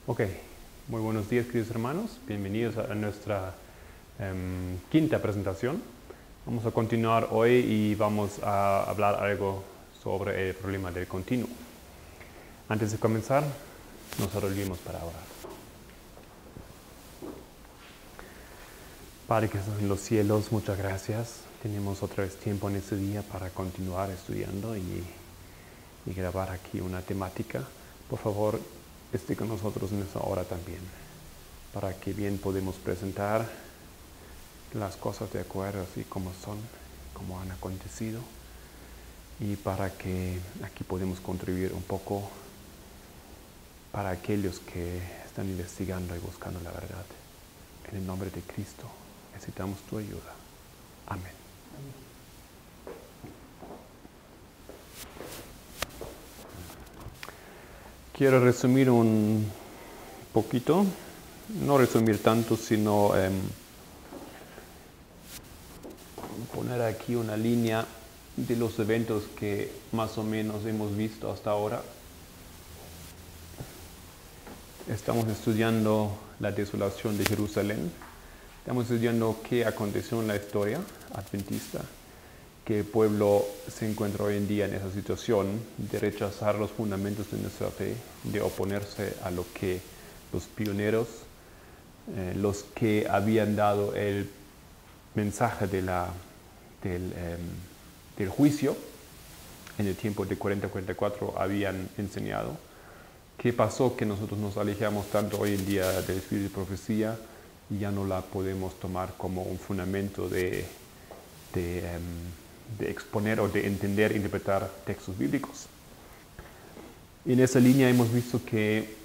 Ok, muy buenos días queridos hermanos, bienvenidos a nuestra quinta presentación. Vamos a continuar hoy y vamos a hablar algo sobre el problema del continuo. Antes de comenzar, nos arrodillemos para orar. Padre que estás en los cielos, muchas gracias. Tenemos otra vez tiempo en este día para continuar estudiando y grabar aquí una temática. Por favor, esté con nosotros en esta hora también, para que bien podamos presentar las cosas de acuerdo así como son, como han acontecido, y para que aquí podamos contribuir un poco para aquellos que están investigando y buscando la verdad. En el nombre de Cristo necesitamos tu ayuda. Amén. Quiero resumir un poquito, no resumir tanto, sino poner aquí una línea de los eventos que más o menos hemos visto hasta ahora. Estamos estudiando la desolación de Jerusalén, estamos estudiando qué aconteció en la historia adventista, que el pueblo se encuentra hoy en día en esa situación de rechazar los fundamentos de nuestra fe, de oponerse a lo que los pioneros, los que habían dado el mensaje del juicio en el tiempo de 40-44 habían enseñado. ¿Qué pasó? Que nosotros nos alejamos tanto hoy en día del espíritu de profecía y ya no la podemos tomar como un fundamento de exponer o de entender e interpretar textos bíblicos. En esa línea hemos visto que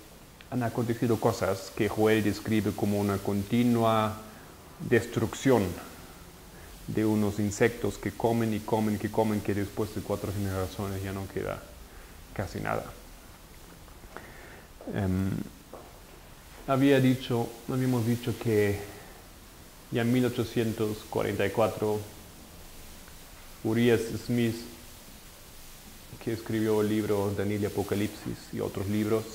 han acontecido cosas que Joel describe como una continua destrucción de unos insectos que comen y comen, que después de 4 generaciones ya no queda casi nada. Habíamos dicho que ya en 1844 Urias Smith, que escribió el libro Daniel y Apocalipsis y otros libros,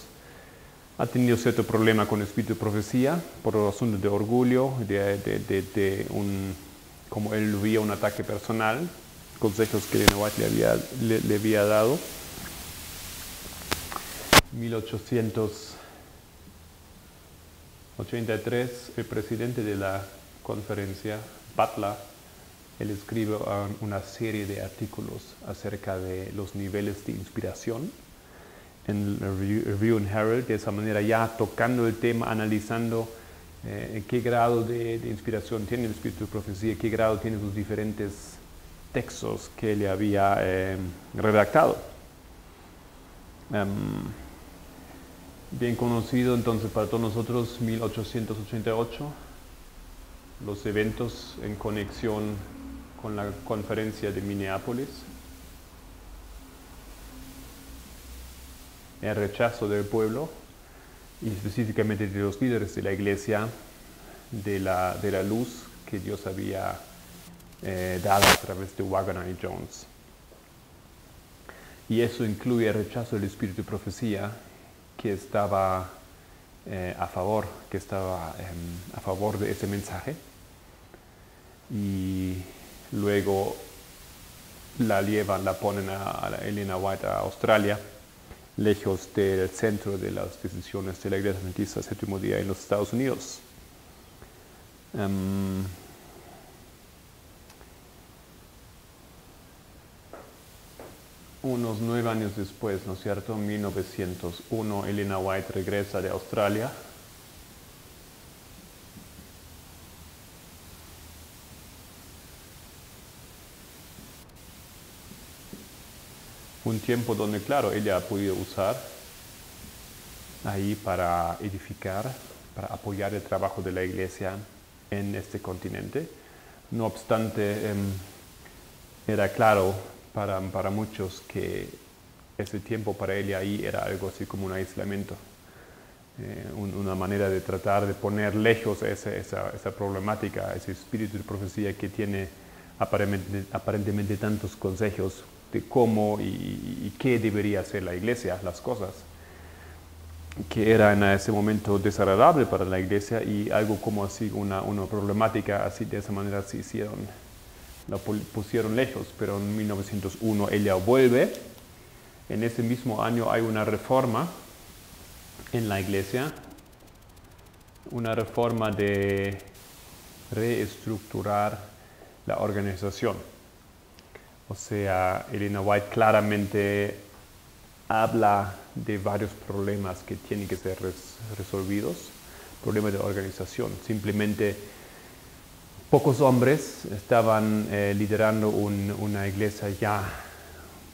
ha tenido cierto problema con el espíritu de profecía por asuntos de orgullo, como él veía un ataque personal, consejos que Elena White le había dado. 1883, el presidente de la conferencia, Butler, él escribe una serie de artículos acerca de los niveles de inspiración en el Review and Herald, de esa manera ya tocando el tema, analizando qué grado de inspiración tiene el espíritu de profecía, qué grado tiene sus diferentes textos que él había redactado. Bien conocido entonces para todos nosotros, 1888, los eventos en conexión con la conferencia de Minneapolis, el rechazo del pueblo y específicamente de los líderes de la iglesia de la luz que Dios había dado a través de Wagner y Jones. Y eso incluye el rechazo del espíritu de profecía que estaba a favor de ese mensaje, y luego la ponen a Elena White a Australia, lejos del centro de las decisiones de la Iglesia Adventista del Séptimo Día en los Estados Unidos. Unos 9 años después, ¿no es cierto? En 1901, Elena White regresa de Australia. Un tiempo donde, claro, ella ha podido usar ahí para edificar, para apoyar el trabajo de la iglesia en este continente. No obstante, era claro para muchos que ese tiempo para ella ahí era algo así como un aislamiento, una manera de tratar de poner lejos esa problemática, ese espíritu de profecía que tiene aparentemente tantos consejos de cómo y qué debería hacer la iglesia, las cosas. que era en ese momento desagradable para la iglesia y algo como así, una problemática así de esa manera se hicieron, la pusieron lejos, pero en 1901 ella vuelve. En ese mismo año hay una reforma en la iglesia, una reforma de reestructurar la organización. O sea, Elena White claramente habla de varios problemas que tienen que ser resolvidos, problemas de organización. Simplemente pocos hombres estaban liderando una iglesia ya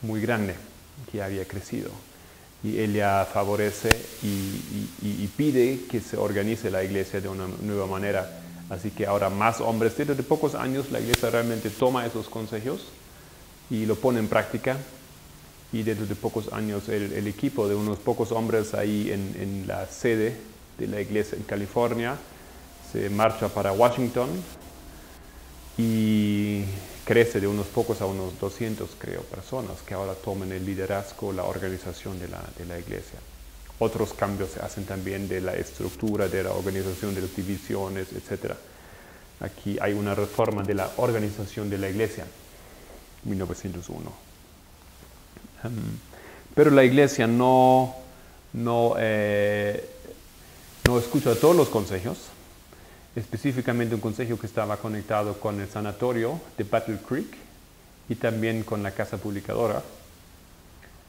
muy grande, que había crecido. Y ella favorece y pide que se organice la iglesia de una nueva manera. Así que ahora más hombres, dentro de pocos años la iglesia realmente toma esos consejos y lo pone en práctica. Y dentro de pocos años el equipo de unos pocos hombres ahí en la sede de la iglesia en California se marcha para Washington y crece de unos pocos a unos 200, creo, personas que ahora toman el liderazgo, la organización de la iglesia. Otros cambios se hacen también de la estructura, de la organización de las divisiones, etc. Aquí hay una reforma de la organización de la iglesia, 1901. Pero la iglesia no escucha todos los consejos, específicamente un consejo que estaba conectado con el sanatorio de Battle Creek y también con la casa publicadora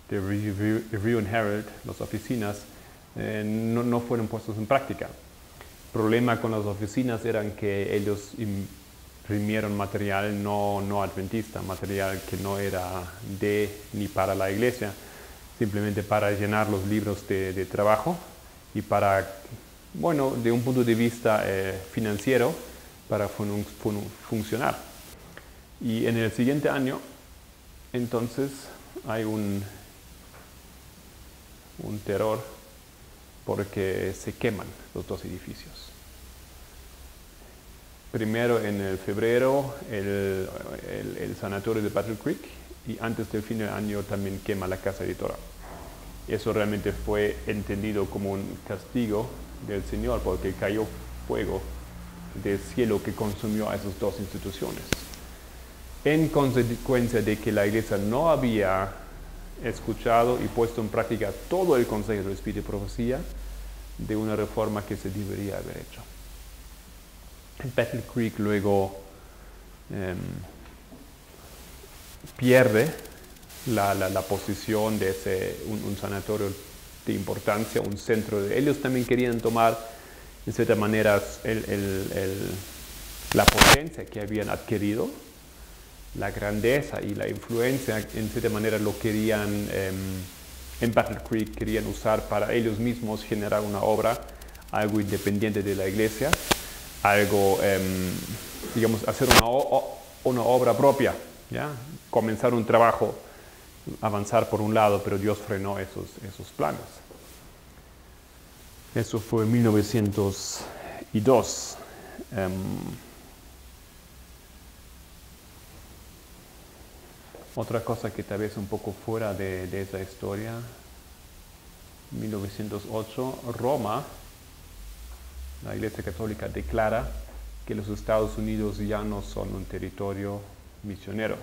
de Review and Herald, las oficinas, no fueron puestos en práctica. El problema con las oficinas era que ellos imprimieron material no adventista, material que no era de ni para la iglesia, simplemente para llenar los libros de trabajo y para, bueno, de un punto de vista financiero, para funcionar. Y en el siguiente año, entonces, hay un terror porque se queman los dos edificios. Primero en el febrero el sanatorio de Battle Creek y antes del fin del año también quema la casa editora. Eso realmente fue entendido como un castigo del Señor porque cayó fuego del cielo que consumió a esas dos instituciones. En consecuencia de que la iglesia no había escuchado y puesto en práctica todo el consejo del Espíritu y Profecía de una reforma que se debería haber hecho. Battle Creek luego pierde la posición de un sanatorio de importancia, un centro de ellos. También querían tomar, de cierta manera, la potencia que habían adquirido, la grandeza y la influencia, en cierta manera lo querían, en Battle Creek querían usar para ellos mismos generar una obra, algo independiente de la iglesia, algo, digamos, hacer una obra propia, ¿ya? Comenzar un trabajo, avanzar por un lado, pero Dios frenó esos planes. Eso fue en 1902. Otra cosa que tal vez un poco fuera de esa historia, 1908, Roma, la Iglesia Católica declara que los Estados Unidos ya no son un territorio misionero.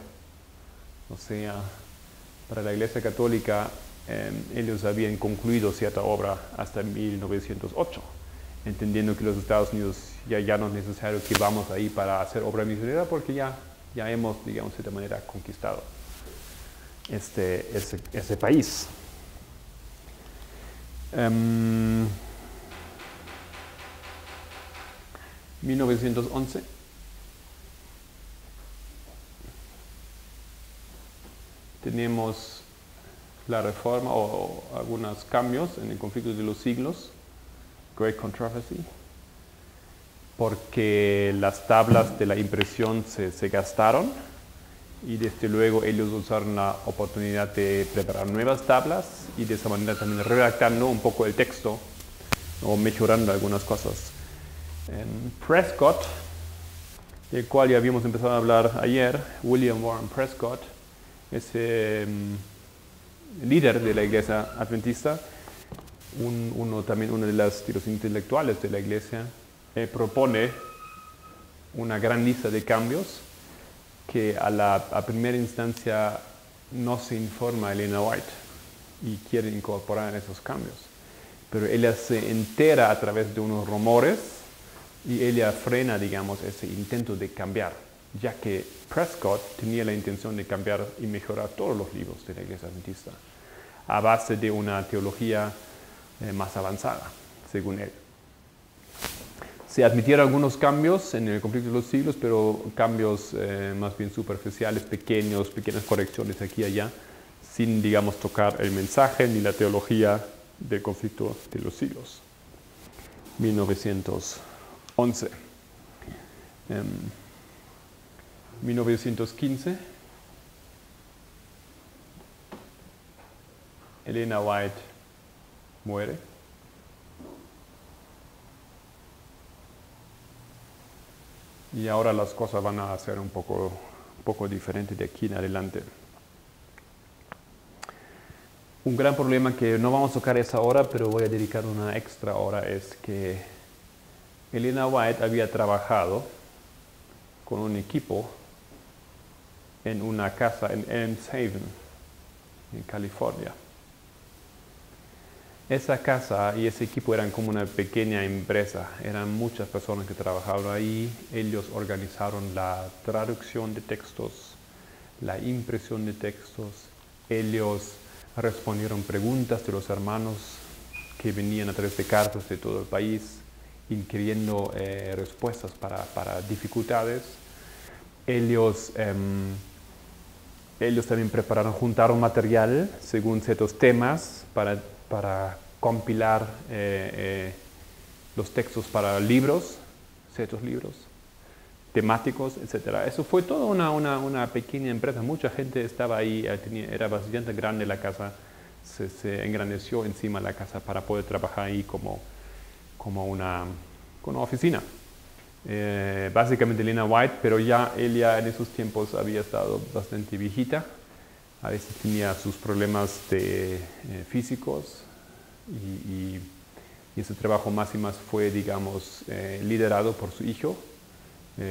O sea, para la Iglesia Católica, ellos habían concluido cierta obra hasta 1908, entendiendo que los Estados Unidos ya no es necesario que vamos ahí para hacer obra misionera porque ya hemos, digamos, de cierta manera conquistado ese país. 1911 tenemos la reforma o algunos cambios en el conflicto de los siglos, Great Controversy, porque las tablas de la impresión se gastaron y desde luego ellos usaron la oportunidad de preparar nuevas tablas y de esa manera también redactando un poco el texto o mejorando algunas cosas. Prescott, del cual ya habíamos empezado a hablar ayer, William Warren Prescott, es líder de la iglesia adventista, También uno de los intelectuales de la iglesia propone una gran lista de cambios que a primera instancia no se informa a Elena White y quiere incorporar esos cambios. Pero ella se entera a través de unos rumores y ella frena, digamos, ese intento de cambiar, ya que Prescott tenía la intención de cambiar y mejorar todos los libros de la Iglesia Adventista a base de una teología más avanzada, según él. Se admitieron algunos cambios en el conflicto de los siglos, pero cambios más bien superficiales, pequeñas correcciones aquí y allá, sin, digamos, tocar el mensaje ni la teología del conflicto de los siglos. 1911. 1915. Elena White muere. Y ahora las cosas van a ser un poco diferentes de aquí en adelante. Un gran problema que no vamos a tocar esa hora, pero voy a dedicar una extra hora, es que Elena White había trabajado con un equipo en una casa en Elms Haven, en California. Esa casa y ese equipo eran como una pequeña empresa, eran muchas personas que trabajaban ahí. Ellos organizaron la traducción de textos, la impresión de textos, ellos respondieron preguntas de los hermanos que venían a través de cartas de todo el país, incluyendo respuestas para dificultades. Ellos también juntaron material según ciertos temas para compilar los textos para libros, ciertos libros temáticos, etc. Eso fue toda una pequeña empresa. Mucha gente estaba ahí, era bastante grande la casa, se engrandeció encima de la casa para poder trabajar ahí como una oficina. Básicamente Elena White, pero ella en esos tiempos había estado bastante viejita. A veces tenía sus problemas físicos y ese trabajo más y más fue, digamos, liderado por su hijo,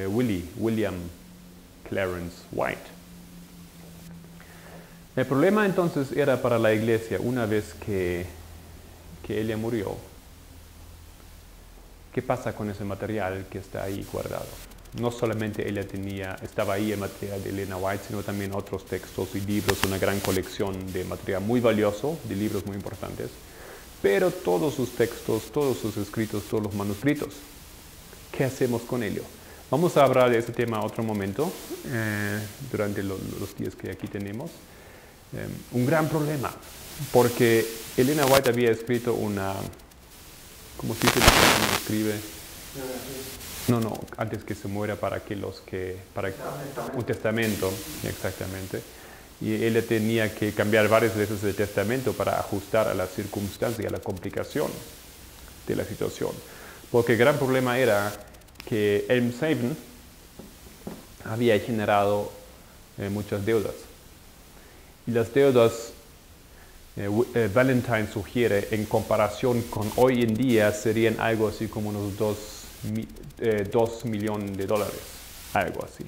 William Clarence White. El problema entonces era para la iglesia, una vez que ella murió, ¿qué pasa con ese material que está ahí guardado? No solamente estaba ahí el material de Elena White, sino también otros textos y libros, una gran colección de material muy valioso, de libros muy importantes, pero todos sus textos, todos sus escritos, todos los manuscritos. ¿Qué hacemos con ello? Vamos a hablar de ese tema otro momento, durante los días que aquí tenemos. Un gran problema, porque Elena White había escrito ¿cómo se dice? Escribe. No, antes que se muera para un testamento, exactamente. Y ella tenía que cambiar varias veces el testamento para ajustar a la circunstancia y a la complicación de la situación. Porque el gran problema era que Elms Haven había generado muchas deudas. Y las deudas, Valentine sugiere, en comparación con hoy en día, serían algo así como unos $2 millones, algo así.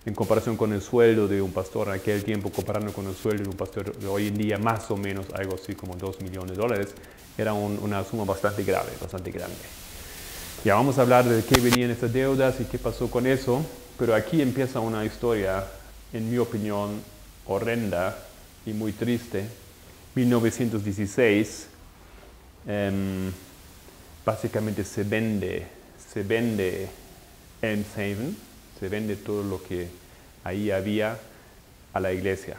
En comparación con el sueldo de un pastor en aquel tiempo, comparando con el sueldo de un pastor de hoy en día, más o menos algo así como $2 millones, era una suma bastante grave, bastante grande. Ya vamos a hablar de qué venían estas deudas y qué pasó con eso, pero aquí empieza una historia, en mi opinión, horrenda y muy triste. 1916, básicamente se vende Elms Haven, se vende todo lo que ahí había a la iglesia.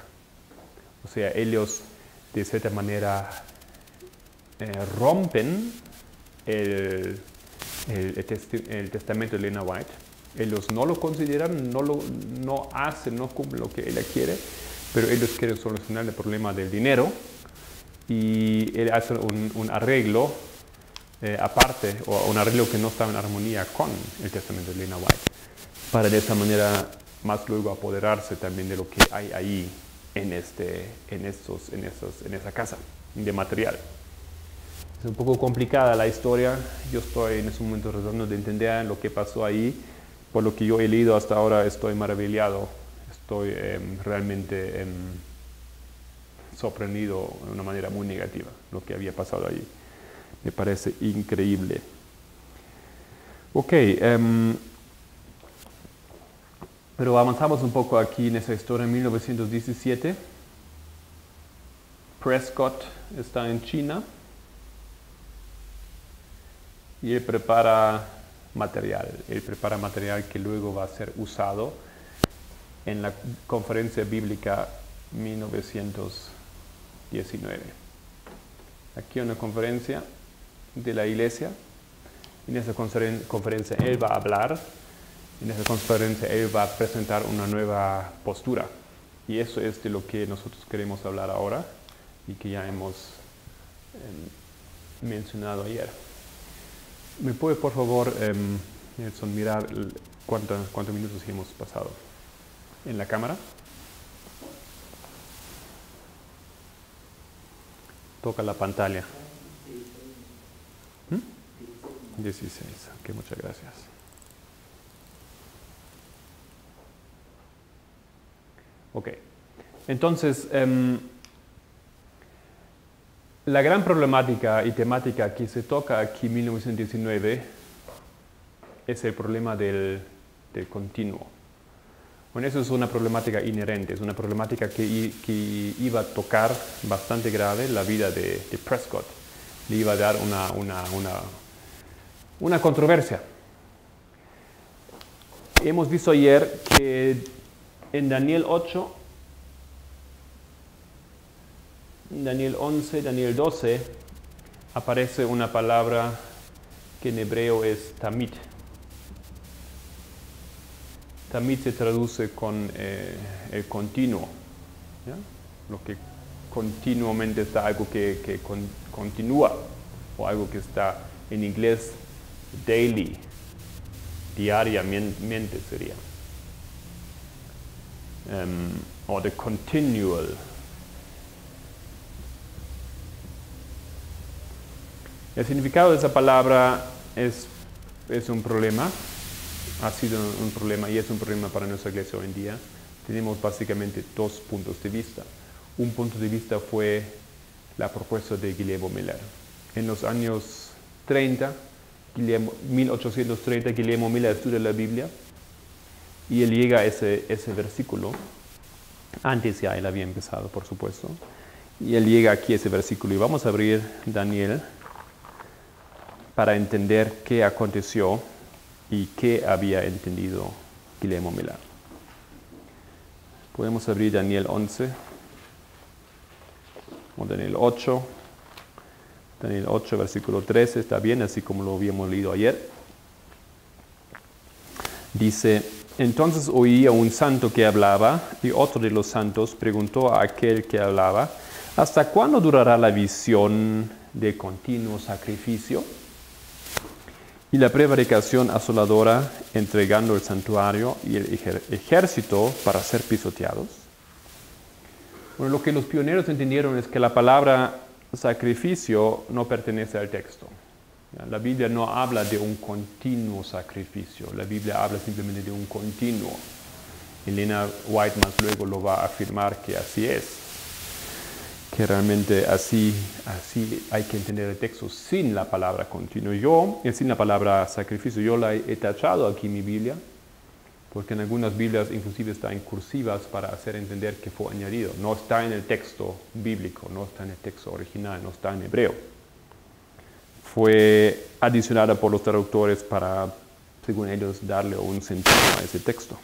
O sea, ellos de cierta manera rompen el testamento de Elena White. Ellos no lo consideran, no cumplen lo que ella quiere, pero ellos quieren solucionar el problema del dinero y él hace un arreglo aparte, o un arreglo que no estaba en armonía con el testamento de Elena White, para de esa manera más luego apoderarse también de lo que hay ahí en esa casa. de material. Es un poco complicada la historia. Yo estoy en ese momento tratando de entender lo que pasó ahí. Por lo que yo he leído hasta ahora, estoy maravillado. Estoy realmente sorprendido de una manera muy negativa lo que había pasado allí. Me parece increíble. Ok, pero avanzamos un poco aquí en esa historia. En 1917, Prescott está en China y él prepara material. Él prepara material que luego va a ser usado en la conferencia bíblica 1919. Aquí una conferencia de la iglesia. En esa conferencia él va a hablar. En esa conferencia él va a presentar una nueva postura. Y eso es de lo que nosotros queremos hablar ahora y que ya hemos mencionado ayer. ¿Me puede, por favor, Nelson, mirar cuántos minutos hemos pasado en la cámara? Toca la pantalla. 16. Ok, muchas gracias. Ok. Entonces, la gran problemática y temática que se toca aquí en 1919 es el problema del continuo. Bueno, eso es una problemática inherente, es una problemática que iba a tocar bastante grave la vida de Prescott. Le iba a dar una controversia. Hemos visto ayer que en Daniel 8, Daniel 11, Daniel 12, aparece una palabra que en hebreo es tamid. Tamid se traduce con el continuo, ¿ya? Lo que continuamente está, algo que continúa, o algo que está en inglés daily, diariamente sería. O the continual. El significado de esa palabra es un problema, ha sido un problema y es un problema para nuestra iglesia hoy en día. Tenemos básicamente dos puntos de vista. Un punto de vista fue la propuesta de Guillermo Miller. En los años 30, 1830, Guillermo Miller estudia la Biblia y él llega a ese versículo. Antes ya él había empezado, por supuesto. Y él llega aquí a ese versículo y vamos a abrir Daniel para entender qué aconteció y qué había entendido Guillermo Miller. Podemos abrir Daniel 11 o Daniel 8. Daniel 8, versículo 13, está bien, así como lo habíamos leído ayer. Dice: entonces oí a un santo que hablaba, y otro de los santos preguntó a aquel que hablaba: ¿hasta cuándo durará la visión de continuo sacrificio y la prevaricación asoladora, entregando el santuario y el ejército para ser pisoteados? Bueno, lo que los pioneros entendieron es que la palabra sacrificio no pertenece al texto. La Biblia no habla de un continuo sacrificio, la Biblia habla simplemente de un continuo. Elena White más luego lo va a afirmar que así es, que realmente así hay que entender el texto sin la palabra continuo. Sin la palabra sacrificio, yo la he tachado aquí en mi Biblia, porque en algunas Biblias inclusive está en cursivas para hacer entender que fue añadido. No está en el texto bíblico, no está en el texto original, no está en hebreo. Fue adicionada por los traductores para, según ellos, darle un sentido a ese texto.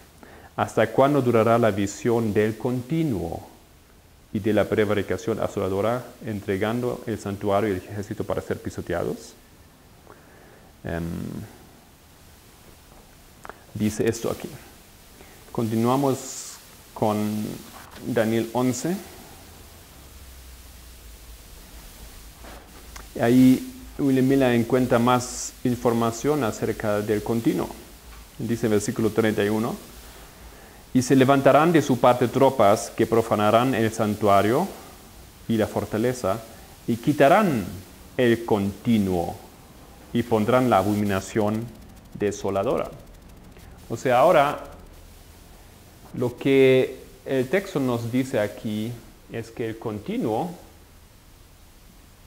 ¿Hasta cuándo durará la visión del continuo y de la prevaricación asoladora, entregando el santuario y el ejército para ser pisoteados? Dice esto aquí. Continuamos con Daniel 11. Ahí William Miller encuentra más información acerca del continuo. Dice en versículo 31: y se levantarán de su parte tropas que profanarán el santuario y la fortaleza, y quitarán el continuo y pondrán la abominación desoladora. O sea, ahora lo que el texto nos dice aquí es que el continuo,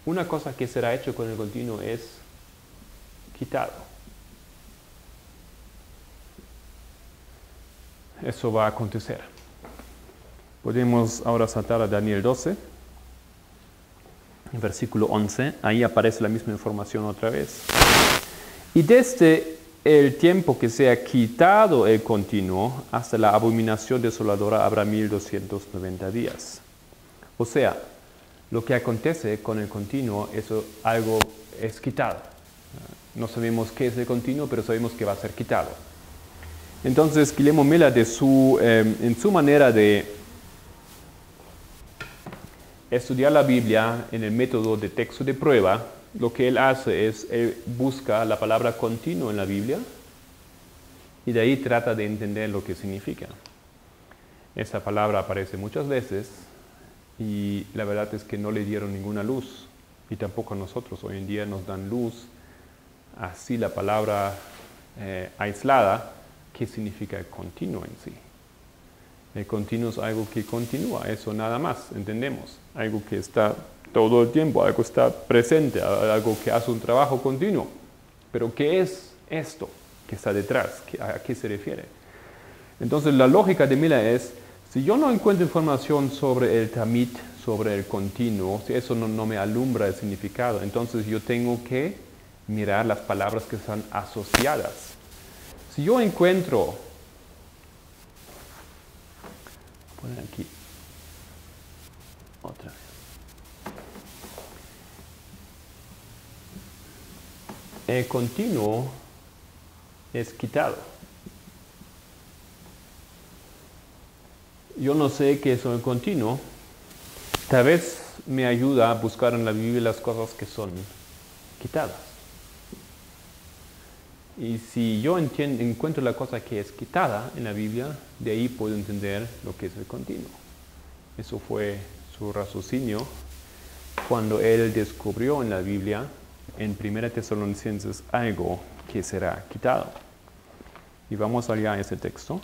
una cosa que será hecho con el continuo es quitado. Eso va a acontecer. Podemos ahora saltar a Daniel 12, en versículo 11. Ahí aparece la misma información otra vez. Y desde el tiempo que sea quitado el continuo hasta la abominación desoladora habrá 1290 días. O sea, lo que acontece con el continuo, eso algo es quitado. No sabemos qué es el continuo, pero sabemos que va a ser quitado. Entonces, Guillermo Miller, en su manera de estudiar la Biblia en el método de texto de prueba, lo que él hace es, él busca la palabra continuo en la Biblia y de ahí trata de entender lo que significa. Esa palabra aparece muchas veces y la verdad es que no le dieron ninguna luz y tampoco a nosotros hoy en día nos dan luz así la palabra aislada, qué significa el continuo en sí. El continuo es algo que continúa, eso nada más, entendemos. Algo que está todo el tiempo, algo está presente, algo que hace un trabajo continuo. Pero ¿qué es esto que está detrás? ¿A qué se refiere? Entonces la lógica de Miller es, si yo no encuentro información sobre el tamid, sobre el continuo, si eso no me alumbra el significado, entonces yo tengo que mirar las palabras que están asociadas. Si yo encuentro, poner aquí otra vez. El continuo es quitado. Yo no sé qué es el continuo. Tal vez me ayuda a buscar en la Biblia las cosas que son quitadas. Y si yo encuentro la cosa que es quitada en la Biblia, de ahí puedo entender lo que es el continuo. Eso fue su raciocinio cuando él descubrió en la Biblia, en 1 Tesalonicenses, algo que será quitado. Y vamos allá a ese texto.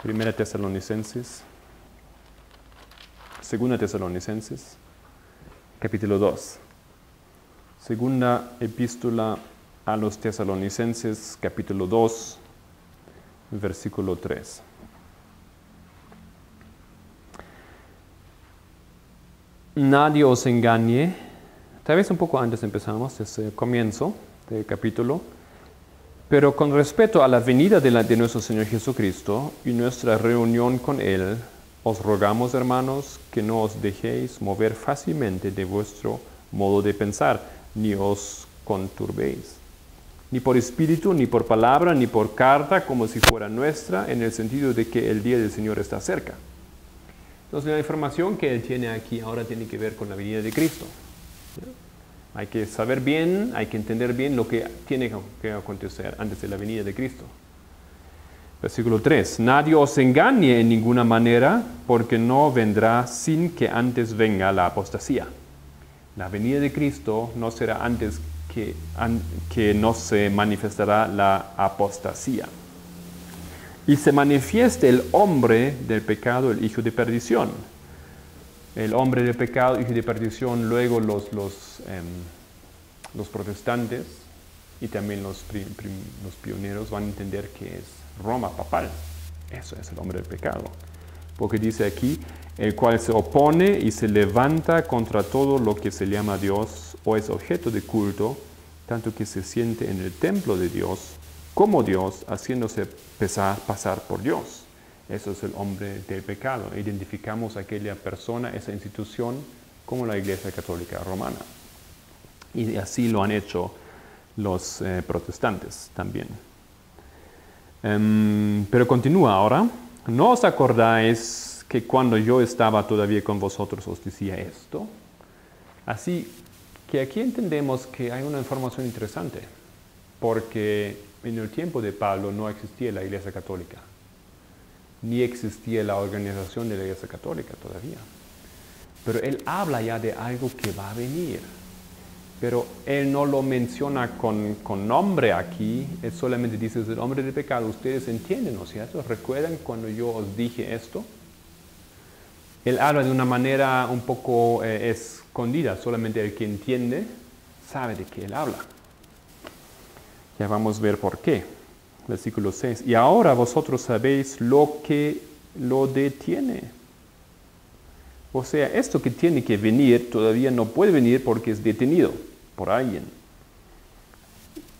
1 Tesalonicenses, 2 Tesalonicenses, capítulo 2. Segunda epístola a los Tesalonicenses, capítulo 2, versículo 3. Nadie os engañe. Tal vez un poco antes empezamos, ese comienzo del capítulo. Pero con respecto a la venida de nuestro Señor Jesucristo y nuestra reunión con Él, os rogamos, hermanos, que no os dejéis mover fácilmente de vuestro modo de pensar, ni os conturbéis, ni por espíritu, ni por palabra, ni por carta, como si fuera nuestra, en el sentido de que el día del Señor está cerca. Entonces, la información que él tiene aquí ahora tiene que ver con la venida de Cristo. Hay que saber bien, hay que entender bien lo que tiene que acontecer antes de la venida de Cristo. Versículo 3. Nadie os engañe en ninguna manera, porque no vendrá sin que antes venga la apostasía. La venida de Cristo no será antes que no se manifestará la apostasía. Y se manifieste el hombre del pecado, el hijo de perdición. El hombre del pecado, hijo de perdición, luego los protestantes y también los pioneros van a entender que es Roma papal. Eso es el hombre del pecado. Porque dice aquí, el cual se opone y se levanta contra todo lo que se llama Dios o es objeto de culto, tanto que se siente en el templo de Dios como Dios, haciéndose pasar por Dios. Eso es el hombre del pecado. Identificamos a aquella persona, esa institución, como la Iglesia Católica Romana. Y así lo han hecho los protestantes también. Pero continúa ahora. ¿No os acordáis que cuando yo estaba todavía con vosotros os decía esto? Así que aquí entendemos que hay una información interesante, porque en el tiempo de Pablo no existía la Iglesia Católica, ni existía la organización de la Iglesia Católica todavía. Pero él habla ya de algo que va a venir. Pero él no lo menciona con nombre aquí, él solamente dice, es el hombre de pecado. Ustedes entienden, ¿no es cierto? ¿Recuerdan cuando yo os dije esto? Él habla de una manera un poco escondida, solamente el que entiende sabe de qué él habla. Ya vamos a ver por qué. Versículo 6. Y ahora vosotros sabéis lo que lo detiene. O sea, esto que tiene que venir todavía no puede venir porque es detenido por alguien.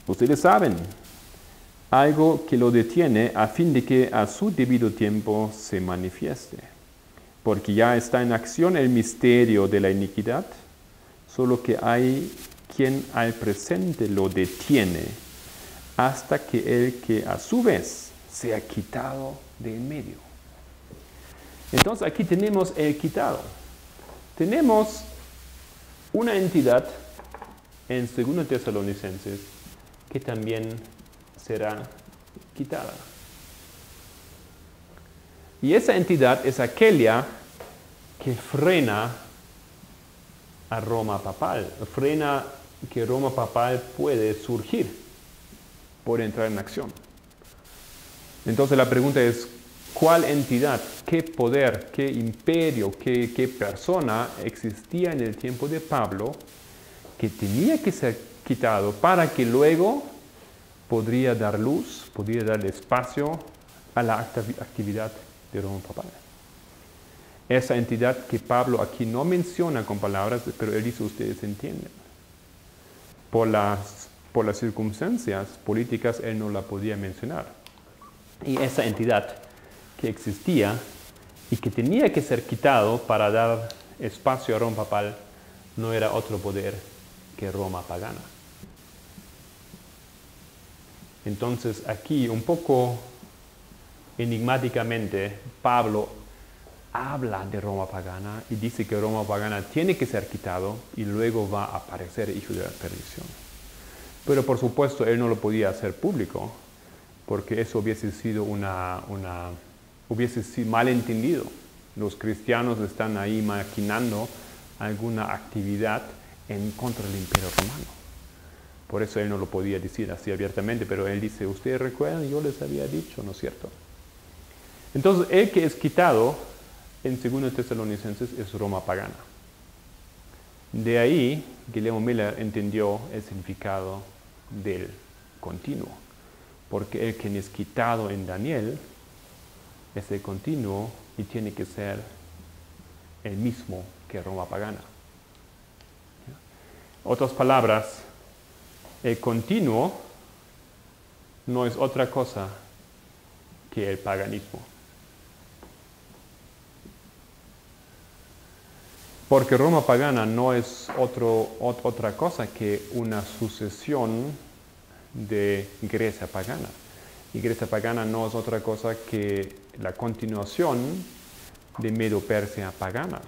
Ustedes saben, algo que lo detiene a fin de que a su debido tiempo se manifieste. Porque ya está en acción el misterio de la iniquidad, solo que hay quien al presente lo detiene hasta que el que a su vez sea quitado de en medio. Entonces aquí tenemos el quitado. Tenemos una entidad en 2 Tesalonicenses que también será quitada. Y esa entidad es aquella que frena a Roma papal, frena que Roma papal puede surgir, puede entrar en acción. Entonces la pregunta es, ¿cuál entidad, qué poder, qué imperio, qué persona existía en el tiempo de Pablo que tenía que ser quitado para que luego podría dar luz, podría dar espacio a la actividad de Roma papal? Esa entidad que Pablo aquí no menciona con palabras, pero él dice, ustedes entienden. Por las circunstancias políticas él no la podía mencionar. Y esa entidad que existía y que tenía que ser quitado para dar espacio a Roma papal no era otro poder que Roma pagana. Entonces aquí un poco enigmáticamente Pablo habla de Roma pagana y dice que Roma pagana tiene que ser quitado y luego va a aparecer hijo de la perdición. Pero por supuesto él no lo podía hacer público porque eso hubiese sido hubiese sido malentendido. Los cristianos están ahí maquinando alguna actividad en contra del Imperio Romano. Por eso él no lo podía decir así abiertamente, pero él dice, ustedes recuerdan, yo les había dicho, ¿no es cierto? Entonces, el que es quitado en 2 Tesalonicenses es Roma pagana. De ahí, Guillermo Miller entendió el significado del continuo, porque el que es quitado en Daniel es el continuo y tiene que ser el mismo que Roma pagana. Otras palabras, el continuo no es otra cosa que el paganismo. Porque Roma pagana no es otra cosa que una sucesión de Grecia pagana. Y Grecia pagana no es otra cosa que la continuación de Medo-Persia pagana.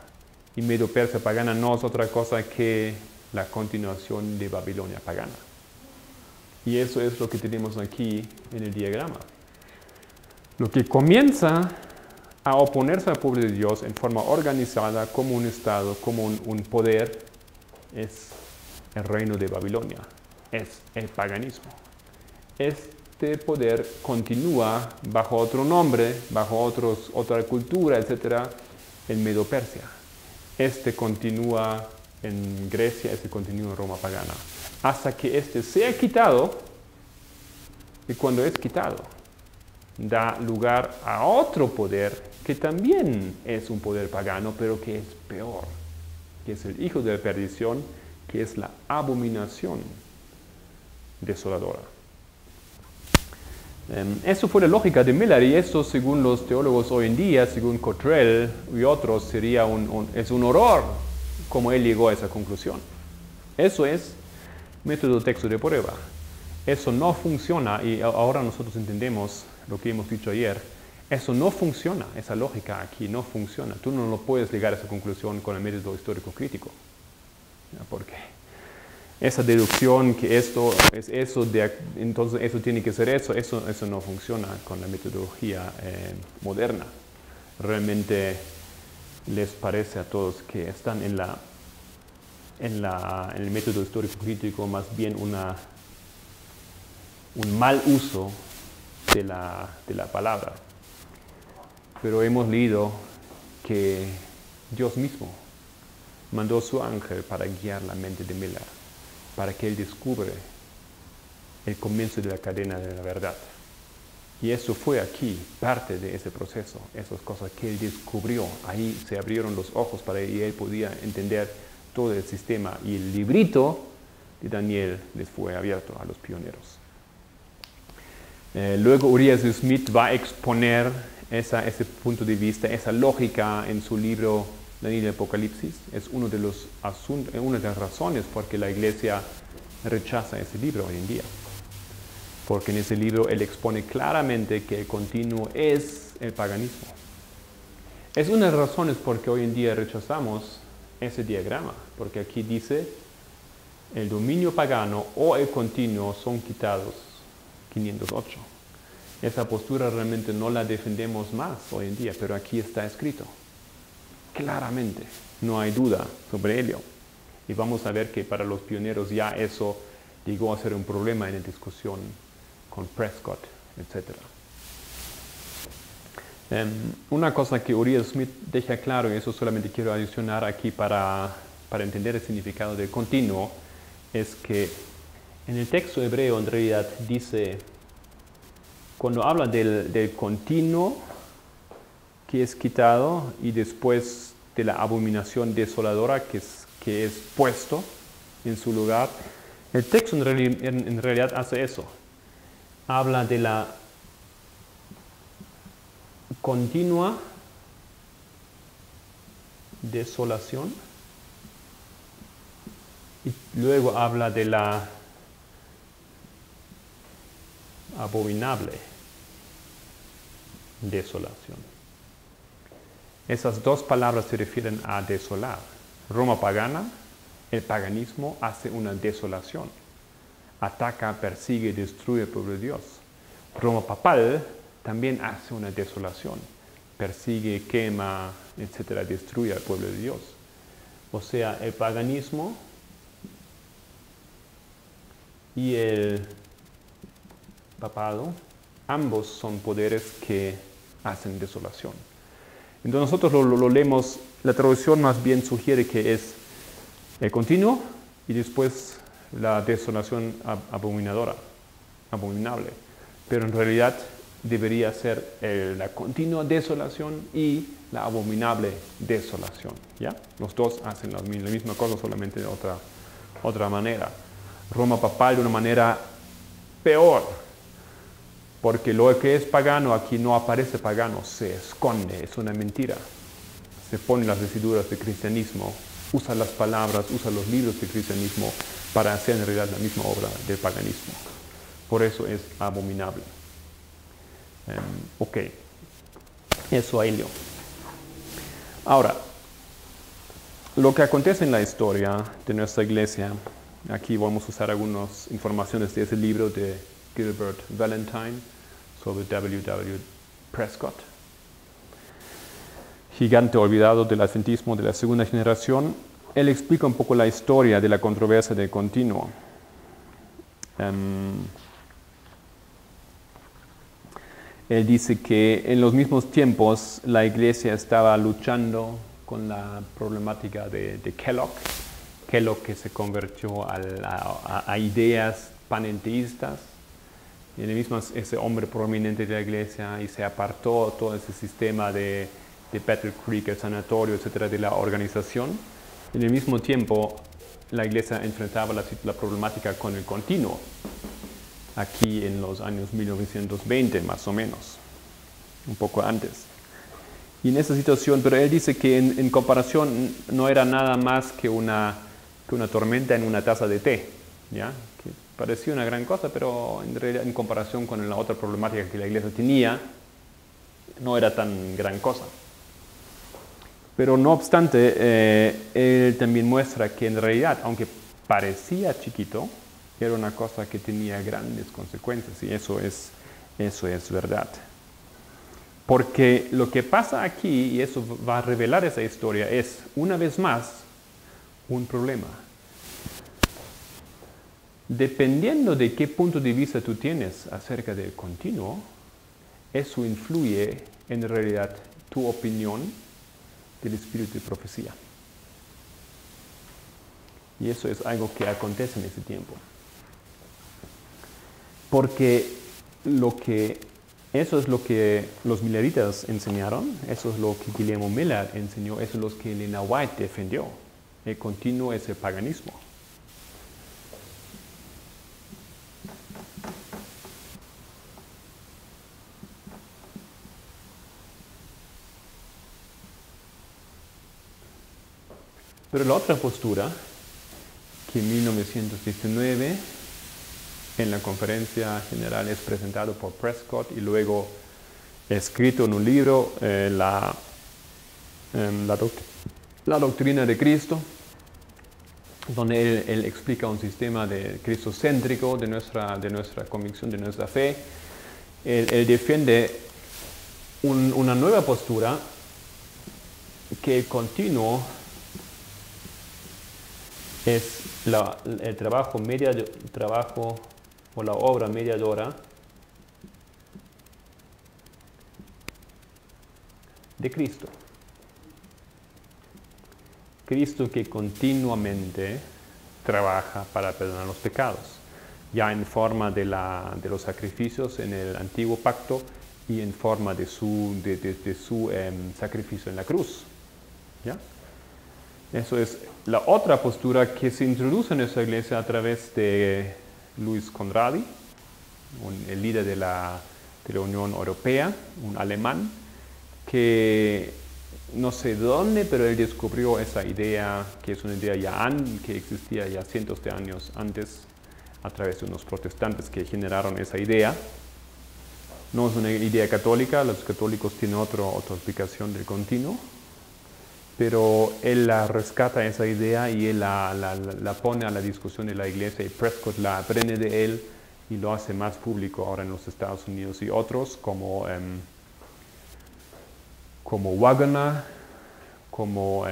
Y Medo-Persia pagana no es otra cosa que la continuación de Babilonia pagana. Y eso es lo que tenemos aquí en el diagrama. Lo que comienza a oponerse al pueblo de Dios en forma organizada como un Estado, como un poder, es el reino de Babilonia, es el paganismo. Este poder continúa bajo otro nombre, bajo otra cultura, etc., en Medo-Persia. Este continúa en Grecia, este continúa en Roma pagana, hasta que este sea quitado, y cuando es quitado, da lugar a otro poder que también es un poder pagano, pero que es peor, que es el hijo de la perdición, que es la abominación desoladora. Eso fue la lógica de Miller, y eso, según los teólogos hoy en día, según Cottrell y otros, sería es un horror como él llegó a esa conclusión. Eso es método texto de prueba. Eso no funciona, y ahora nosotros entendemos lo que hemos dicho ayer. Eso no funciona, esa lógica aquí no funciona. Tú no lo puedes llegar a esa conclusión con el método histórico crítico. Porque esa deducción que esto es eso, entonces eso tiene que ser eso no funciona con la metodología moderna. Realmente les parece a todos que están en el método histórico crítico más bien un mal uso de la palabra. Pero hemos leído que Dios mismo mandó a su ángel para guiar la mente de Miller, para que él descubra el comienzo de la cadena de la verdad. Y eso fue aquí, parte de ese proceso, esas cosas que él descubrió. Ahí se abrieron los ojos para él y él podía entender todo el sistema. Y el librito de Daniel les fue abierto a los pioneros. Luego Uriah Smith va a exponer ese punto de vista, esa lógica en su libro Daniel y Apocalipsis. Es una de las razones por que la iglesia rechaza ese libro hoy en día. Porque en ese libro él expone claramente que el continuo es el paganismo. Es una de las razones por que hoy en día rechazamos ese diagrama, porque aquí dice el dominio pagano o el continuo son quitados 508. Esa postura realmente no la defendemos más hoy en día, pero aquí está escrito claramente, no hay duda sobre ello. Y vamos a ver que para los pioneros ya eso llegó a ser un problema en la discusión con Prescott, etc. Una cosa que Uriah Smith deja claro, y eso solamente quiero adicionar aquí para entender el significado del continuo, es que en el texto hebreo en realidad dice, cuando habla del continuo que es quitado y después de la abominación desoladora que es puesto en su lugar, el texto en realidad hace eso. Habla de la continua desolación y luego habla de la abominable desolación. Esas dos palabras se refieren a desolar. Roma pagana, el paganismo hace una desolación. Ataca, persigue, destruye el pueblo de Dios. Roma papal también hace una desolación. Persigue, quema, etc., destruye al pueblo de Dios. O sea, el paganismo y el papado, ambos son poderes que hacen desolación. Entonces nosotros lo leemos, la traducción más bien sugiere que es el continuo y después la desolación abominable. Pero en realidad debería ser la continua desolación y la abominable desolación. ¿Ya? Los dos hacen la misma cosa, solamente de otra manera. Roma papal de una manera peor, porque lo que es pagano aquí no aparece pagano, se esconde, es una mentira. Se pone las vestiduras de cristianismo, usa las palabras, usa los libros de cristianismo para hacer en realidad la misma obra del paganismo. Por eso es abominable. Ok, eso ahí yo. Ahora, lo que acontece en la historia de nuestra iglesia, aquí vamos a usar algunas informaciones de ese libro de Gilbert Valentine sobre W. Prescott, gigante olvidado del adventismo de la segunda generación. Él explica un poco la historia de la controversia del continuo. Él dice que en los mismos tiempos la iglesia estaba luchando con la problemática de Kellogg que se convirtió a ideas panenteístas. Y en el mismo ese hombre prominente de la iglesia y se apartó todo ese sistema de Battle Creek, el sanatorio, etcétera, de la organización. En el mismo tiempo la iglesia enfrentaba la problemática con el continuo, aquí en los años 1920 más o menos, un poco antes. Y en esa situación, pero él dice que en comparación no era nada más que una tormenta en una taza de té, ¿ya? Que parecía una gran cosa, pero en realidad en comparación con la otra problemática que la iglesia tenía, no era tan gran cosa. Pero no obstante, él también muestra que en realidad, aunque parecía chiquito, era una cosa que tenía grandes consecuencias, y eso es verdad. Porque lo que pasa aquí, y eso va a revelar esa historia, es, una vez más, un problema. Dependiendo de qué punto de vista tú tienes acerca del continuo, eso influye en realidad tu opinión del espíritu de profecía. Y eso es algo que acontece en ese tiempo. Porque eso es lo que los milleritas enseñaron, eso es lo que Guillermo Miller enseñó, eso es lo que Elena White defendió. El continuo es el paganismo. Pero la otra postura, que en 1919 en la conferencia general es presentado por Prescott y luego escrito en un libro, la doctrina de Cristo, donde él explica un sistema de cristocéntrico de nuestra convicción, de nuestra fe. Él defiende una nueva postura, que el continuo es el trabajo o la obra mediadora de Cristo. Cristo que continuamente trabaja para perdonar los pecados, ya en forma de los sacrificios en el antiguo pacto y en forma de su sacrificio en la cruz. ¿Ya? Eso es la otra postura que se introduce en nuestra iglesia a través de Luis Conradi, el líder de la Unión Europea, un alemán, que no sé dónde, pero él descubrió esa idea, que es una idea que existía ya cientos de años antes, a través de unos protestantes que generaron esa idea. No es una idea católica, los católicos tienen otra explicación del continuo, pero él la rescata esa idea y él la pone a la discusión de la iglesia, y Prescott la aprende de él y lo hace más público ahora en los Estados Unidos, y otros como Wagner, como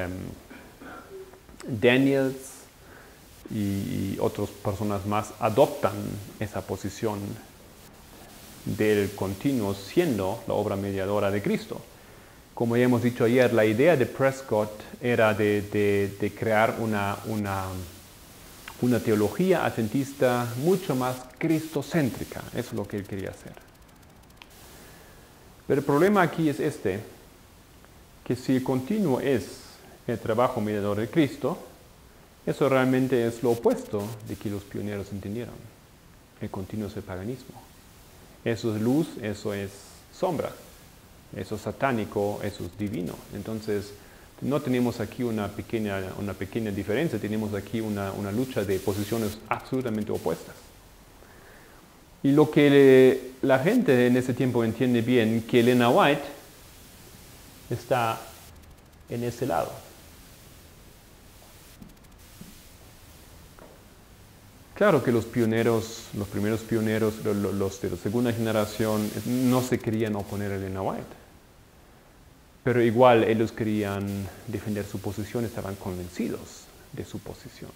Daniels y otras personas más adoptan esa posición del continuo siendo la obra mediadora de Cristo. Como ya hemos dicho ayer, la idea de Prescott era de crear una teología adventista mucho más cristocéntrica. Eso es lo que él quería hacer. Pero el problema aquí es que si el continuo es el trabajo mediador de Cristo, eso realmente es lo opuesto de que los pioneros entendieron. El continuo es el paganismo. Eso es luz, eso es sombra. Eso es satánico, eso es divino. Entonces, no tenemos aquí una pequeña diferencia, tenemos aquí una lucha de posiciones absolutamente opuestas. Y lo que la gente en ese tiempo entiende bien, que Elena White está en ese lado. Claro que los primeros pioneros, los de la segunda generación, no se querían oponer a Elena White. Pero igual ellos querían defender su posición, estaban convencidos de su posición.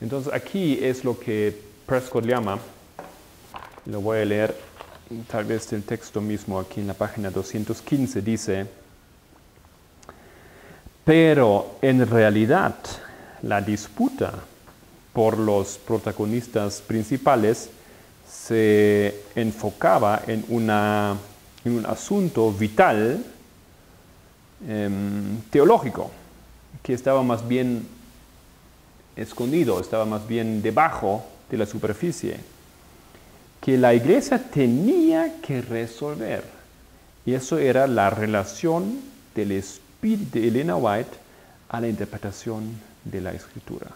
Entonces aquí es lo que Prescott llama, lo voy a leer tal vez del texto mismo, aquí en la página 215, dice: pero en realidad la disputa por los protagonistas principales se enfocaba en un asunto vital teológico, que estaba más bien escondido, estaba más bien debajo de la superficie, que la iglesia tenía que resolver. Y eso era la relación del espíritu de Elena White a la interpretación de la escritura.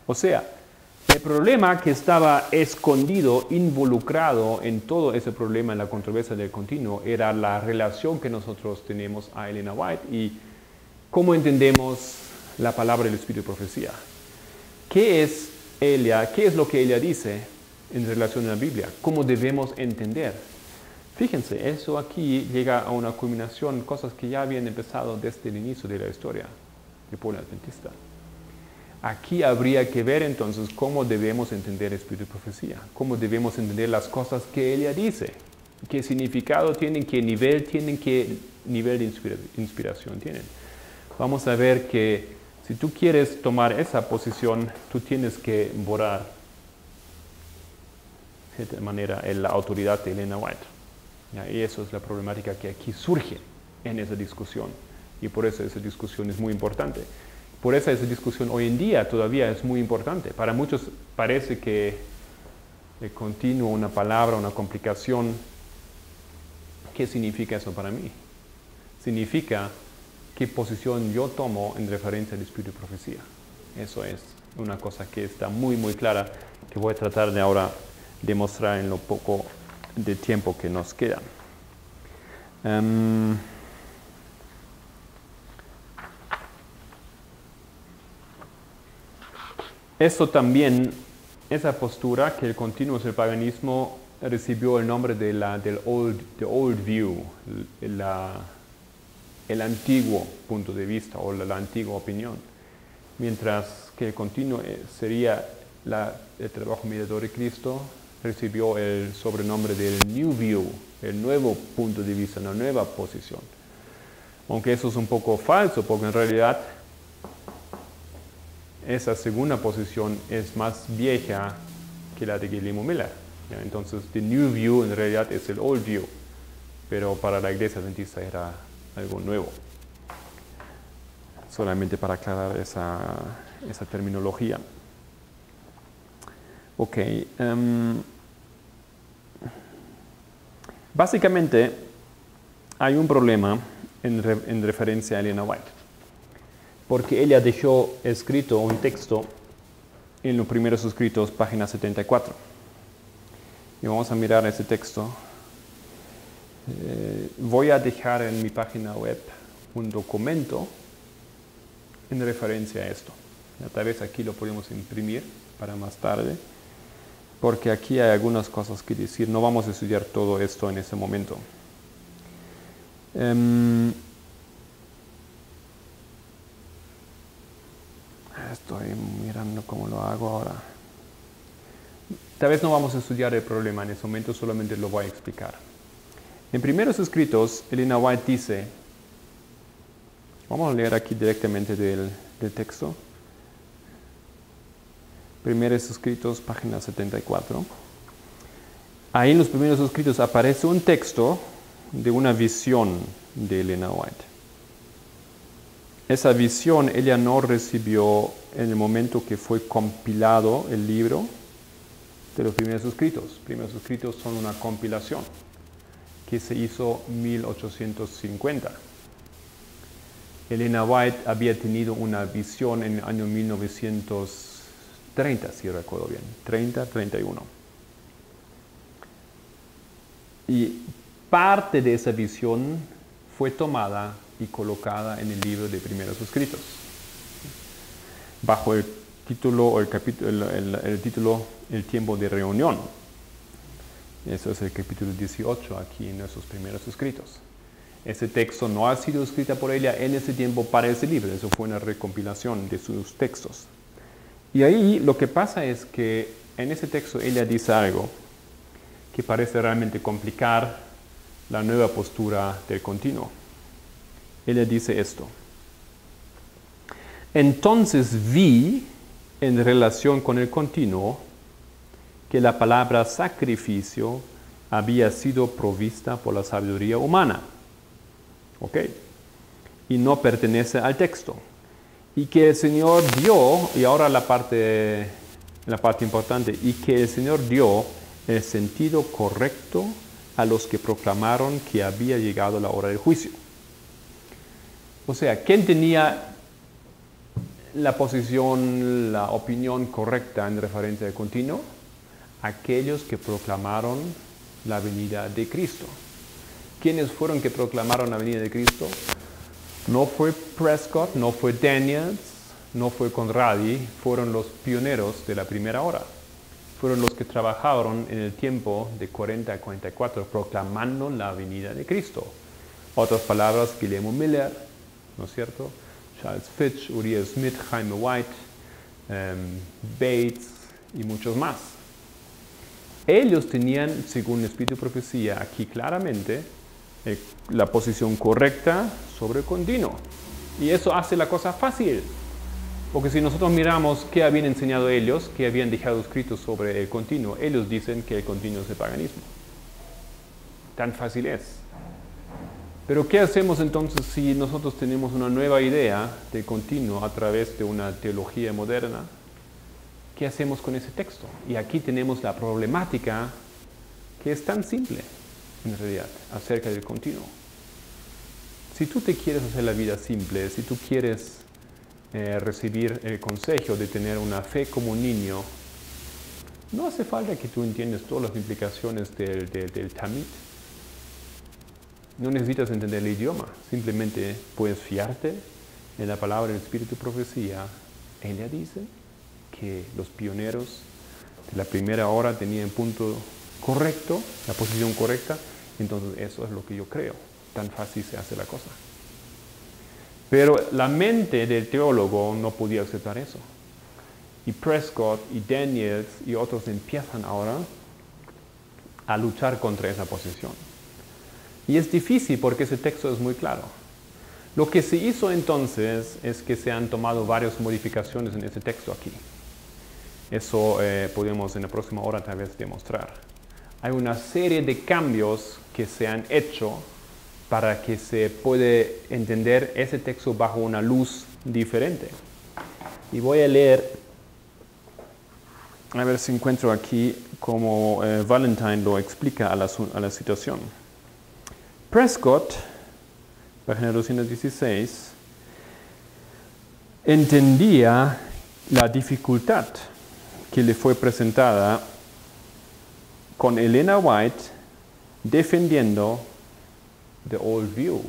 O sea, el problema que estaba escondido, involucrado en todo ese problema, en la controversia del continuo, era la relación que nosotros tenemos a Elena White y cómo entendemos la palabra del espíritu de profecía. ¿Qué es lo que ella dice en relación a la Biblia? ¿Cómo debemos entender? Fíjense, eso aquí llega a una culminación, cosas que ya habían empezado desde el inicio de la historia del pueblo adventista. Aquí habría que ver entonces cómo debemos entender el espíritu de profecía, cómo debemos entender las cosas que ella dice, qué significado tienen, qué nivel de inspiración tienen. Vamos a ver que si tú quieres tomar esa posición, tú tienes que borrar de esta manera la autoridad de Elena White. ¿Ya? Y eso es la problemática que aquí surge en esa discusión. Y por eso esa discusión es muy importante. Por eso esa discusión hoy en día todavía es muy importante. Para muchos parece que el continuo, una palabra, una complicación. ¿Qué significa eso para mí? Significa qué posición yo tomo en referencia al espíritu de profecía. Eso es una cosa que está muy, muy clara, que voy a tratar de ahora demostrar en lo poco de tiempo que nos queda. Esto también, esa postura que el continuo es el paganismo, recibió el nombre de the old view, el antiguo punto de vista o la antigua opinión, mientras que el continuo sería el trabajo mediador de Cristo, recibió el sobrenombre del new view, el nuevo punto de vista, una nueva posición. Aunque eso es un poco falso, porque en realidad esa segunda posición es más vieja que la de Guillermo Miller. ¿Ya? Entonces, the new view en realidad es el old view, pero para la iglesia adventista era algo nuevo. Solamente para aclarar esa terminología. Ok. Básicamente, hay un problema en referencia a Elena White, porque ella dejó escrito un texto en los primeros escritos, página 74. Y vamos a mirar ese texto. Voy a dejar en mi página web un documento en referencia a esto. Tal vez aquí lo podemos imprimir para más tarde, porque aquí hay algunas cosas que decir. No vamos a estudiar todo esto en ese momento. Estoy mirando cómo lo hago ahora. Tal vez no vamos a estudiar el problema en ese momento, solamente lo voy a explicar. En primeros escritos, Elena White dice, vamos a leer aquí directamente del texto. Primeros escritos, página 74. Ahí en los primeros escritos aparece un texto de una visión de Elena White. Esa visión ella no recibió en el momento que fue compilado el libro de los primeros escritos. Los primeros escritos son una compilación que se hizo en 1850. Elena White había tenido una visión en el año 1930, si recuerdo bien, 30-31. Y parte de esa visión fue tomada y colocada en el libro de primeros escritos, bajo el título o el título El tiempo de reunión. Eso es el capítulo 18 aquí en nuestros primeros escritos. Ese texto no ha sido escrito por ella en ese tiempo para ese libro, eso fue una recompilación de sus textos. Y ahí lo que pasa es que en ese texto ella dice algo que parece realmente complicar la nueva postura del continuo. Ella dice esto: entonces vi, en relación con el continuo, que la palabra sacrificio había sido provista por la sabiduría humana. ¿Ok? Y no pertenece al texto. Y que el Señor dio, y ahora la parte importante, y que el Señor dio el sentido correcto a los que proclamaron que había llegado la hora del juicio. O sea, ¿quién tenía la posición, la opinión correcta en referencia al continuo? Aquellos que proclamaron la venida de Cristo. ¿Quiénes fueron que proclamaron la venida de Cristo? No fue Prescott, no fue Daniels, no fue Conradi, fueron los pioneros de la primera hora. fueron los que trabajaron en el tiempo de 40 a 44 proclamando la venida de Cristo. Otras palabras, Guillermo Miller, ¿no es cierto? Charles Fitch, Uriel Smith, Jaime White, Bates y muchos más. Ellos tenían, según el Espíritu de Profecía, aquí claramente la posición correcta sobre el continuo. Y eso hace la cosa fácil. Porque si nosotros miramos qué habían enseñado ellos, qué habían dejado escrito sobre el continuo, ellos dicen que el continuo es el paganismo. Tan fácil es. Pero ¿qué hacemos entonces si nosotros tenemos una nueva idea de continuo a través de una teología moderna? ¿Qué hacemos con ese texto? Y aquí tenemos la problemática que es tan simple, en realidad, acerca del continuo. Si tú te quieres hacer la vida simple, si tú quieres recibir el consejo de tener una fe como un niño, no hace falta que tú entiendas todas las implicaciones del Talmud. No necesitas entender el idioma, simplemente puedes fiarte en la palabra del Espíritu de Profecía. Ella dice que los pioneros de la primera hora tenían el punto correcto, la posición correcta, entonces eso es lo que yo creo. Tan fácil se hace la cosa. Pero la mente del teólogo no podía aceptar eso. Y Prescott y Daniels y otros empiezan ahora a luchar contra esa posición. Y es difícil porque ese texto es muy claro. Lo que se hizo entonces es que se han tomado varias modificaciones en ese texto aquí. Eso podemos en la próxima hora tal vez demostrar. Hay una serie de cambios que se han hecho para que se pueda entender ese texto bajo una luz diferente. Y voy a leer, a ver si encuentro aquí cómo Valentine lo explica a la situación. Prescott, página 216, entendía la dificultad que le fue presentada con Elena White defendiendo the old view,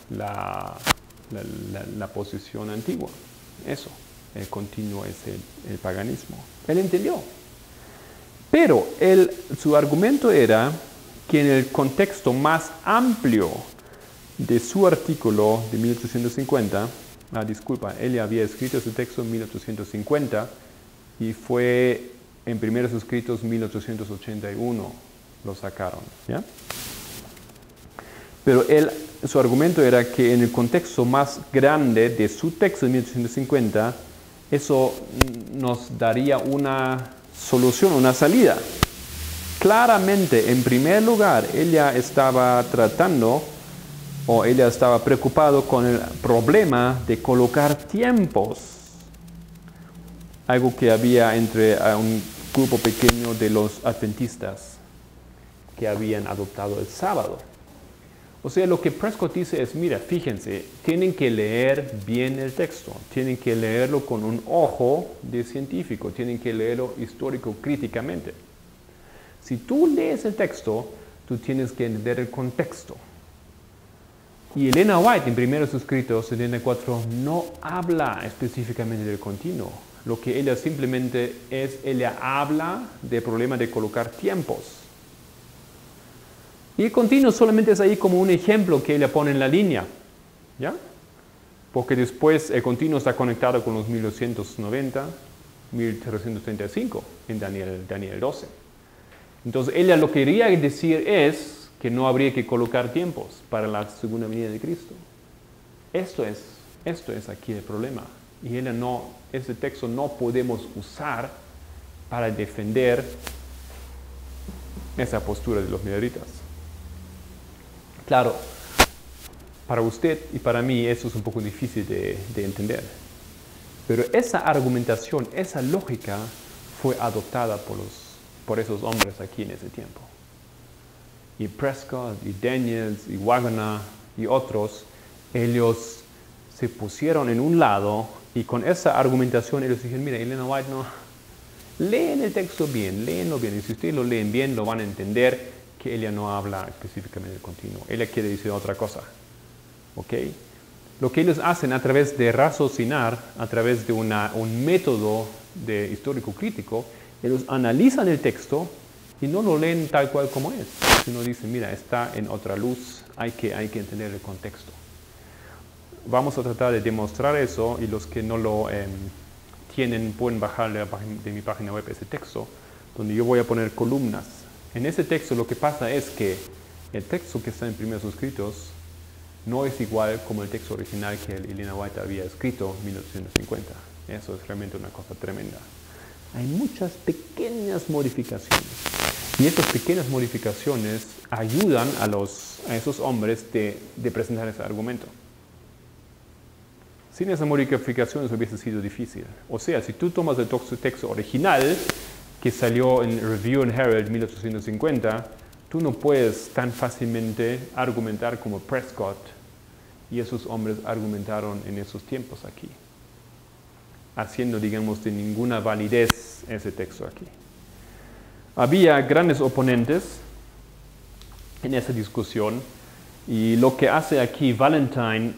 la posición antigua. Eso, el continuo es el paganismo. Él entendió. Pero su argumento era que en el contexto más amplio de su artículo de 1850, disculpa, él había escrito ese texto en 1850 y fue en primeros escritos 1881 lo sacaron, ¿ya? Pero su argumento era que en el contexto más grande de su texto de 1850, eso nos daría una solución, una salida. Claramente, en primer lugar, ella estaba preocupado con el problema de colocar tiempos. Algo que había entre un grupo pequeño de los adventistas que habían adoptado el sábado. O sea, lo que Prescott dice es, mira, fíjense, tienen que leer bien el texto, tienen que leerlo con un ojo de científico, tienen que leerlo histórico críticamente. Si tú lees el texto, tú tienes que entender el contexto. Y Elena White, en primeros escritos, 74, no habla específicamente del continuo. Lo que ella simplemente ella habla del problema de colocar tiempos. Y el continuo solamente es ahí como un ejemplo que ella pone en la línea, ¿ya? Porque después el continuo está conectado con los 1290, 1335 en Daniel 12. Entonces ella lo que quería decir es que no habría que colocar tiempos para la segunda venida de Cristo. Esto es aquí el problema. Y ese texto no podemos usar para defender esa postura de los minoritas. Claro, para usted y para mí eso es un poco difícil de entender. Pero esa argumentación, esa lógica fue adoptada por esos hombres aquí en ese tiempo. Y Prescott, y Daniels, y Wagner, y otros, ellos se pusieron en un lado y con esa argumentación ellos dijeron, mira, Elena White no, leen el texto bien, léenlo bien, y si ustedes lo leen bien lo van a entender que ella no habla específicamente del continuo, ella quiere decir otra cosa, ¿ok? Lo que ellos hacen a través de raciocinar, a través de un método de histórico crítico, Ellos analizan el texto y no lo leen tal cual como es, sino dicen, mira, está en otra luz, hay que entender el contexto. Vamos a tratar de demostrar eso, y los que no lo tienen pueden bajar de mi página web ese texto, donde yo voy a poner columnas. En ese texto lo que pasa es que el texto que está en Primeros Escritos no es igual como el texto original que Elena White había escrito en 1850. Eso es realmente una cosa tremenda. Hay muchas pequeñas modificaciones, y estas pequeñas modificaciones ayudan a esos hombres de presentar ese argumento. Sin esas modificaciones hubiese sido difícil. O sea, si tú tomas el texto original que salió en Review and Herald 1850, tú no puedes tan fácilmente argumentar como Prescott y esos hombres argumentaron en esos tiempos aquí, haciendo, digamos, de ninguna validez ese texto aquí. Había grandes oponentes en esa discusión, y lo que hace aquí Valentine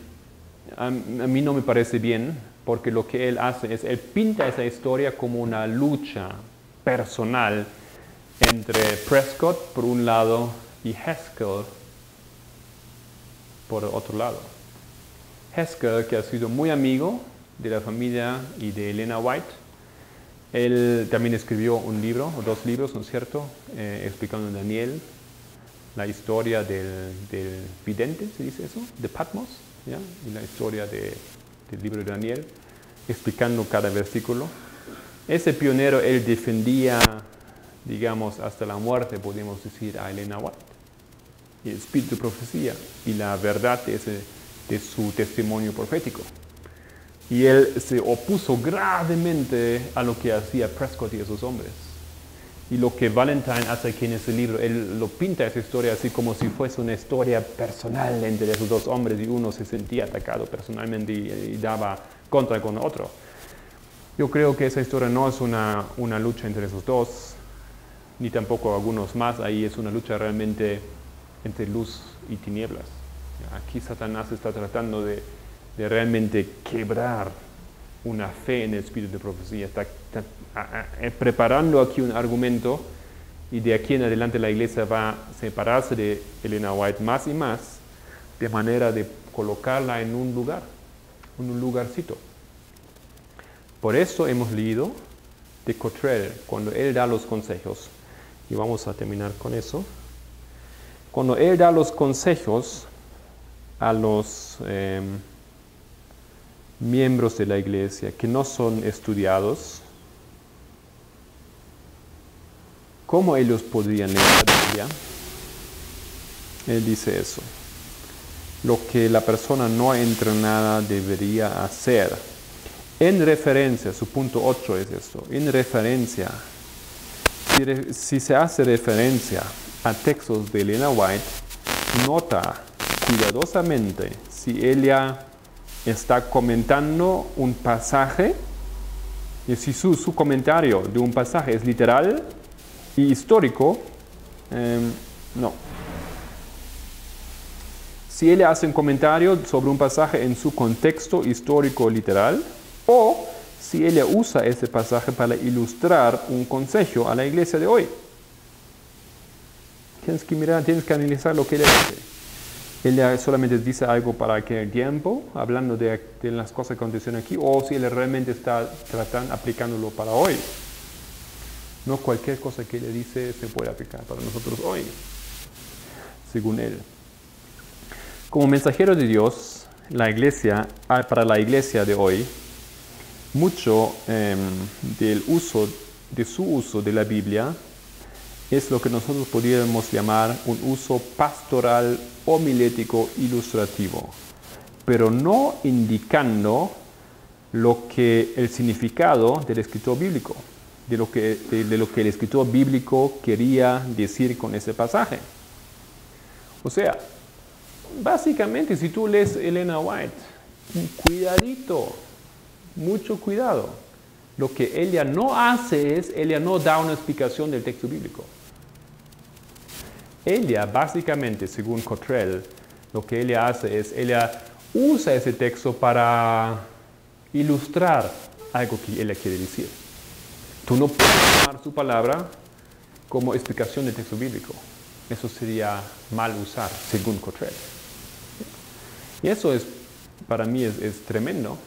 a mí no me parece bien, porque lo que él hace es, él pinta esa historia como una lucha personal entre Prescott por un lado y Haskell por otro lado. Haskell, que ha sido muy amigo de la familia y de Elena White, él también escribió un libro, o 2 libros, ¿no es cierto?, explicando en Daniel la historia del vidente, ¿se dice eso?, de Patmos, ¿ya? Y la historia del libro de Daniel, explicando cada versículo. Ese pionero, él defendía, digamos, hasta la muerte, podemos decir, a Elena White, y el espíritu de profecía y la verdad de su testimonio profético. Y él se opuso gravemente a lo que hacía Prescott y esos hombres. Y lo que Valentine hace aquí en ese libro, él lo pinta esa historia así como si fuese una historia personal entre esos 2 hombres, y uno se sentía atacado personalmente y daba contra con otro. Yo creo que esa historia no es una lucha entre esos 2, ni tampoco algunos más. Ahí es una lucha realmente entre luz y tinieblas. Aquí Satanás está tratando de realmente quebrar una fe en el espíritu de profecía. Está preparando aquí un argumento, y de aquí en adelante la iglesia va a separarse de Elena White más y más, de manera de colocarla en un lugarcito. Por eso hemos leído de Cottrell, cuando él da los consejos, y vamos a terminar con eso. Cuando él da los consejos a los miembros de la iglesia que no son estudiados, ¿cómo ellos podrían leer la Biblia? Él dice eso: lo que la persona no entrenada debería hacer. En referencia, su punto 8 es esto, en referencia, si se hace referencia a textos de Elena White, nota cuidadosamente si ella está comentando un pasaje, y si su comentario de un pasaje es literal y histórico, no. Si ella hace un comentario sobre un pasaje en su contexto histórico literal, o si ella usa ese pasaje para ilustrar un consejo a la iglesia de hoy. Tienes que mirar, tienes que analizar lo que ella dice. Ella solamente dice algo para aquel tiempo, hablando de las cosas que acontecieron aquí, o si ella realmente está aplicándolo para hoy. No cualquier cosa que ella dice se puede aplicar para nosotros hoy, según él. Como mensajero de Dios, para la iglesia de hoy, mucho de su uso de la Biblia es lo que nosotros podríamos llamar un uso pastoral, homilético, ilustrativo, pero no indicando el significado del escritor bíblico, de lo que el escritor bíblico quería decir con ese pasaje. O sea, básicamente, si tú lees Elena White, cuidadito, mucho cuidado. Lo que ella no hace es, ella no da una explicación del texto bíblico. Ella, básicamente, según Cottrell, lo que ella hace es, ella usa ese texto para ilustrar algo que ella quiere decir. Tú no puedes tomar su palabra como explicación del texto bíblico. Eso sería mal usar, según Cottrell. Y eso es, para mí es tremendo,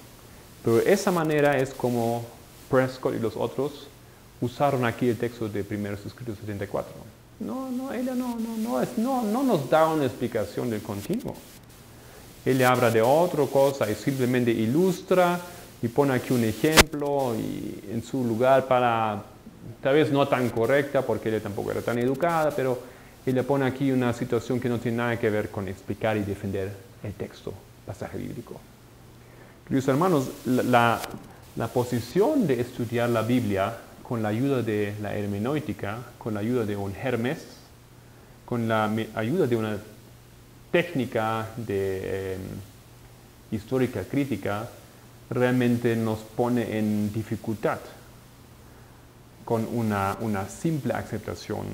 pero esa manera es como Prescott y los otros usaron aquí el texto de Primeros Escritos 74. Ella no nos da una explicación del continuo. Ella habla de otra cosa y simplemente ilustra y pone aquí un ejemplo y en su lugar para, tal vez no tan correcta porque ella tampoco era tan educada, pero ella pone aquí una situación que no tiene nada que ver con explicar y defender el texto, pasaje bíblico. Queridos hermanos, la posición de estudiar la Biblia con la ayuda de la hermenéutica, con la ayuda de un Hermes, con la ayuda de una técnica de histórica crítica, realmente nos pone en dificultad con una simple aceptación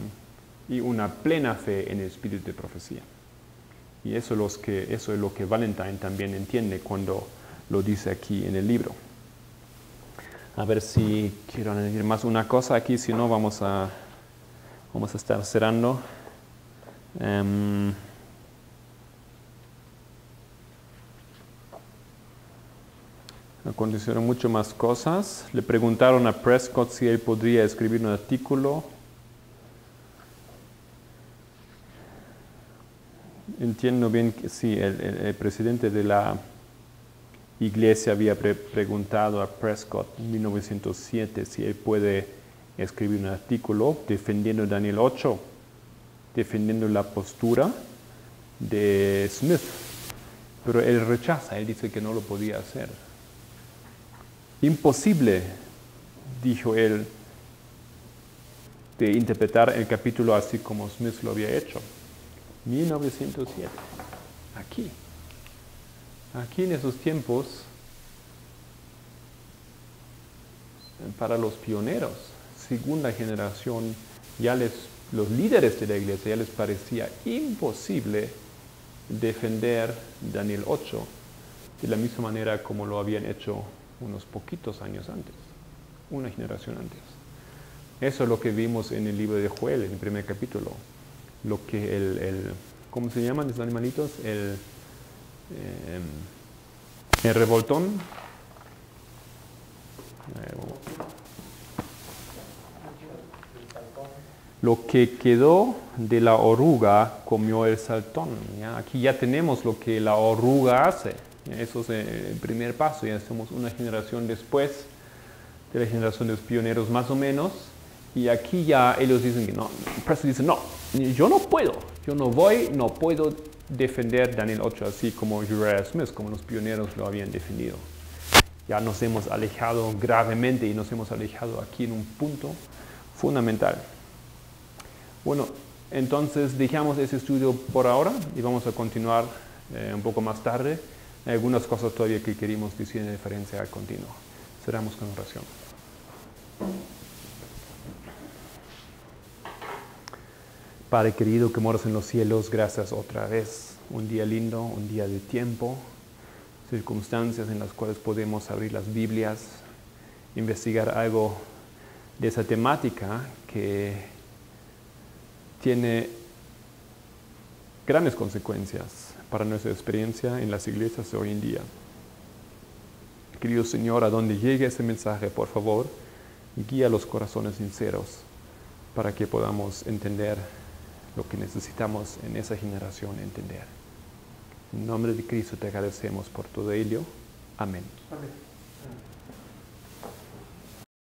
y una plena fe en el espíritu de profecía. Y eso es lo que Valentine también entiende cuando lo dice aquí en el libro. A ver si quiero añadir más una cosa aquí, si no vamos a estar cerrando. Acontecerán mucho más cosas. Le preguntaron a Prescott si él podría escribir un artículo. Entiendo bien que sí, el presidente de la iglesia había preguntado a Prescott en 1907 si él puede escribir un artículo defendiendo Daniel 8, defendiendo la postura de Smith. Pero él rechaza, él dice que no lo podía hacer. Imposible, dijo él, de interpretar el capítulo así como Smith lo había hecho. 1907, aquí en esos tiempos, para los pioneros, segunda generación, los líderes de la iglesia ya les parecía imposible defender Daniel 8 de la misma manera como lo habían hecho unos poquitos años antes, una generación antes. Eso es lo que vimos en el libro de Joel, en el primer capítulo. Lo que ¿cómo se llaman esos animalitos? El revoltón. Lo que quedó de la oruga comió el saltón. ¿Ya? Aquí ya tenemos lo que la oruga hace. Eso es el primer paso. Ya somos una generación después de la generación de los pioneros más o menos. Y aquí ya ellos dicen que no. Preston dice, no, yo no puedo. Yo no puedo defender Daniel 8 así como Uriah Smith, como los pioneros lo habían defendido. Ya nos hemos alejado gravemente y nos hemos alejado aquí en un punto fundamental. Bueno, entonces dejamos ese estudio por ahora y vamos a continuar un poco más tarde. Hay algunas cosas todavía que queríamos decir en referencia al continuo. Cerramos con oración. Padre querido que moras en los cielos, gracias otra vez. Un día lindo, un día de tiempo, circunstancias en las cuales podemos abrir las Biblias, investigar algo de esa temática que tiene grandes consecuencias para nuestra experiencia en las iglesias de hoy en día. Querido Señor, a donde llegue ese mensaje, por favor, guía los corazones sinceros para que podamos entender lo que necesitamos en esa generación entender. En nombre de Cristo te agradecemos por todo ello. Amén. Amén.